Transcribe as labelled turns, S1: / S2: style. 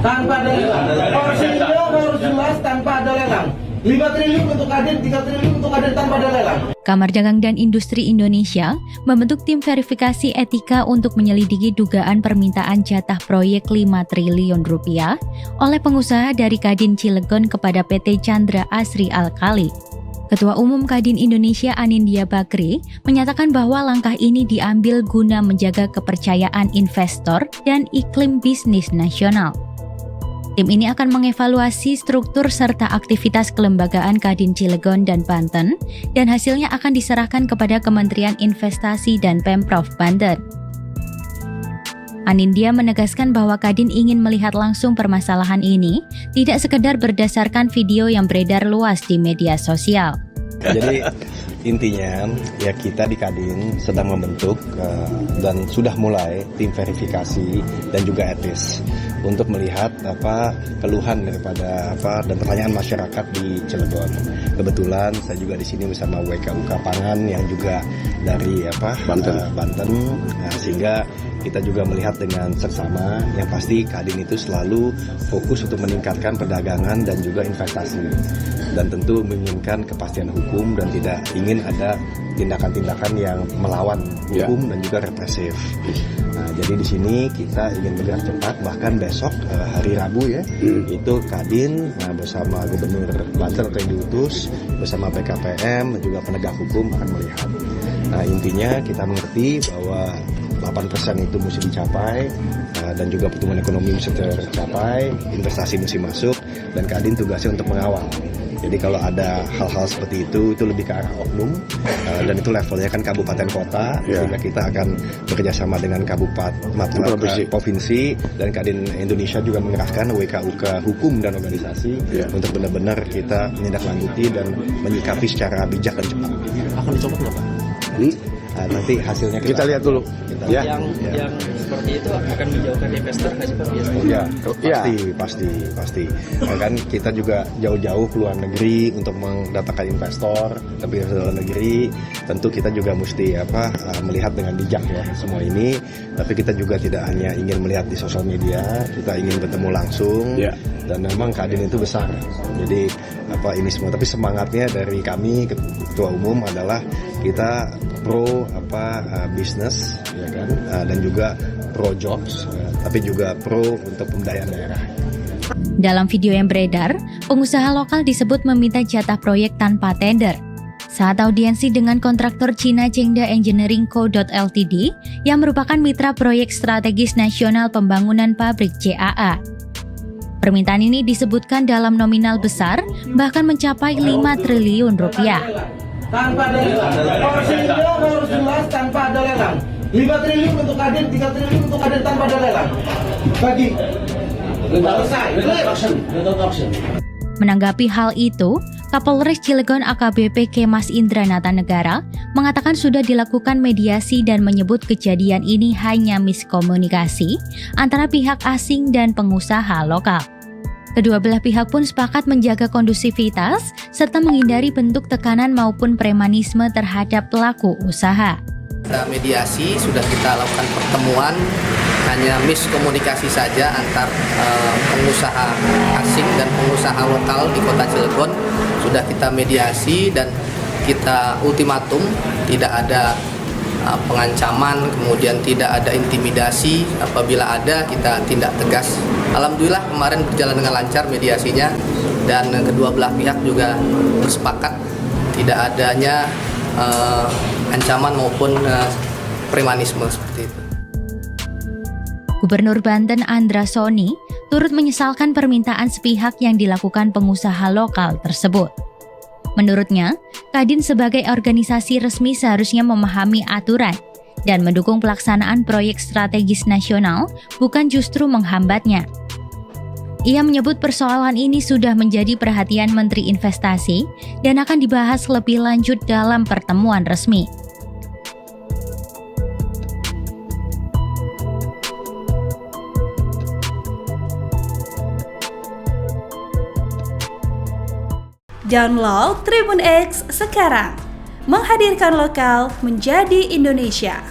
S1: tanpa ada lelang. Porsinya harus jelas tanpa ada lelang. 5 triliun untuk Kadin, 3 triliun untuk Kadin tanpa ada lelang.
S2: Kamar Dagang dan Industri Indonesia membentuk tim verifikasi etika untuk menyelidiki dugaan permintaan jatah proyek 5 triliun rupiah oleh pengusaha dari Kadin Cilegon kepada PT Chandra Asri Alkali. Ketua Umum Kadin Indonesia Anindya Bakri menyatakan bahwa langkah ini diambil guna menjaga kepercayaan investor dan iklim bisnis nasional. Tim ini akan mengevaluasi struktur serta aktivitas kelembagaan Kadin Cilegon dan Banten, dan hasilnya akan diserahkan kepada Kementerian Investasi dan Pemprov Banten. Anindya menegaskan bahwa Kadin ingin melihat langsung permasalahan ini, tidak sekedar berdasarkan video yang beredar luas di media sosial.
S3: Jadi intinya ya kita di Kadin sedang membentuk dan sudah mulai tim verifikasi dan juga etis untuk melihat keluhan daripada dan pertanyaan masyarakat di Cilegon. Kebetulan saya juga di sini bersama WKUK Pangan yang juga dari Banten, sehingga kita juga melihat dengan seksama yang pasti Kadin itu selalu fokus untuk meningkatkan perdagangan dan juga investasi, dan tentu menginginkan kepastian hukum dan tidak ingin ada tindakan-tindakan yang melawan hukum dan juga represif. Nah, jadi di sini kita ingin bergerak cepat, bahkan besok hari Rabu itu Kadin bersama Gubernur Banten atau yang diutus bersama BKPM dan juga penegak hukum akan melihat. Nah, intinya kita mengerti bahwa 8% itu mesti dicapai, dan juga pertumbuhan ekonomi mesti tercapai, investasi mesti masuk, dan Kadin tugasnya untuk mengawal. Jadi kalau ada hal-hal seperti itu lebih ke arah oknum, dan itu levelnya kan kabupaten kota, sehingga kita akan bekerjasama dengan kabupaten, provinsi, dan Kadin Indonesia juga mengerahkan WKUK Hukum dan Organisasi untuk benar-benar kita menindaklanjuti dan menyikapi secara bijak dan cepat.
S4: Akan dicopot nggak Pak?
S3: Nanti hasilnya
S4: kita lihat dulu.
S5: Yang seperti itu akan menjauhkan investor nggak sih Pak biasanya?
S3: Pasti. Kan kita juga jauh-jauh ke luar negeri untuk mendatangkan investor, tapi di dalam negeri tentu kita juga mesti melihat dengan bijak semua ini. Tapi kita juga tidak hanya ingin melihat di sosial media, kita ingin bertemu langsung. Dan memang Kadin itu besar. Jadi ini semua, tapi semangatnya dari kami Ketua Umum adalah kita pro bisnis, dan juga pro jobs, tapi juga pro untuk pemberdayaan daerah.
S2: Dalam video yang beredar, pengusaha lokal disebut meminta jatah proyek tanpa tender. Saat audiensi dengan kontraktor Cina Chengda Engineering Co. Ltd. yang merupakan mitra proyek strategis nasional pembangunan pabrik CAA. Permintaan ini disebutkan dalam nominal besar, bahkan mencapai 5 triliun rupiah.
S1: Tanpa ada lelang. Porsinya harus jelas tanpa ada lelang. 5 triliun untuk Kadin, 3 triliun untuk Kadin tanpa ada lelang. Bagi. Selesai.
S2: Menanggapi hal itu, Kapolres Cilegon AKBP Kemas Indra Natanegara mengatakan sudah dilakukan mediasi dan menyebut kejadian ini hanya miskomunikasi antara pihak asing dan pengusaha lokal. Kedua belah pihak pun sepakat menjaga kondusivitas serta menghindari bentuk tekanan maupun premanisme terhadap pelaku usaha.
S5: Mediasi sudah kita lakukan pertemuan, hanya miskomunikasi saja antar pengusaha asing dan pengusaha lokal di Kota Cilegon. Sudah kita mediasi dan kita ultimatum, tidak ada pengancaman, kemudian tidak ada intimidasi. Apabila ada, kita tindak tegas. Alhamdulillah kemarin berjalan dengan lancar mediasinya, dan kedua belah pihak juga bersepakat tidak adanya ancaman maupun premanisme seperti itu.
S2: Gubernur Banten Andra Soni turut menyesalkan permintaan sepihak yang dilakukan pengusaha lokal tersebut. Menurutnya, Kadin sebagai organisasi resmi seharusnya memahami aturan dan mendukung pelaksanaan proyek strategis nasional, bukan justru menghambatnya. Ia menyebut persoalan ini sudah menjadi perhatian Menteri Investasi dan akan dibahas lebih lanjut dalam pertemuan resmi.
S6: Download Tribun X sekarang, menghadirkan lokal menjadi Indonesia.